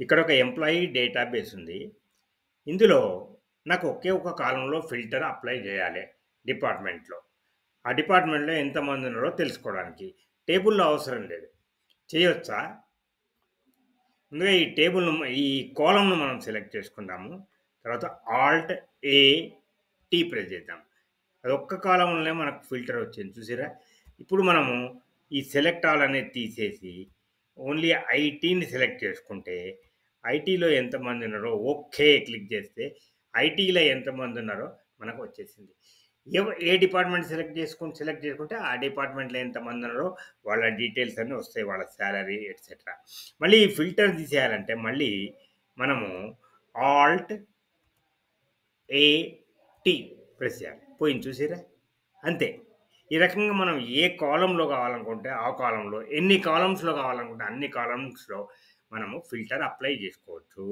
ఇక్కడ ఒక employee database ఉంది. ఇందులో నాకు ఒకే ఒక కాలమ్‌లో ఫిల్టర్ అప్లై చేయాలి డిపార్ట్‌మెంట్‌లో. ఆ డిపార్ట్‌మెంట్‌లో ఎంతమంది ఉన్నారో తెలుసుకోవడానికి. టేబుల్‌లో అవసరం లేదు. చేయొచ్చా? ముందుగా ఈ టేబుల్‌ను ఈ కాలమ్‌ను మనం సెలెక్ట్ చేసుకుందాము. తర్వాత ఆల్ట్ ఏ టీ ప్రెస్ చేద్దాం. అది ఒక్క కాలమ్‌లోనే మనకు ఫిల్టర్ వచ్చింది చూసారా? ఇప్పుడు మనము ఈ సెలెక్ట్ ఆల్ అనేది తీసేసి ఓన్లీ ఐటీని సెలెక్ట్ చేసుకుంటే, ఐటీలో ఎంతమంది ఉన్నారో ఓకే క్లిక్ చేస్తే, ఐటీలో ఎంతమంది ఉన్నారో మనకు వచ్చేసింది. ఏ డిపార్ట్మెంట్ సెలెక్ట్ చేసుకుంటే ఆ డిపార్ట్మెంట్‌లో ఎంతమంది ఉన్నారో వాళ్ళ డీటెయిల్స్ అన్నీ వస్తాయి. వాళ్ళ సాలరీ ఎట్సెట్రా. మళ్ళీ ఈ ఫిల్టర్ తీసేయాలంటే మళ్ళీ మనము ఆల్ట్ ఏ టీ ప్రెస్ చేయాలి. పోయింది చూసిర్రా? అంతే. ఈ రకంగా మనం ఏ కాలమ్‌లో కావాలనుకుంటే ఆ కాలమ్‌లో, ఎన్ని కాలమ్స్‌లో కావాలనుకుంటే అన్ని కాలమ్స్‌లో మనము ఫిల్టర్ అప్లై జేసుకోవచ్చు.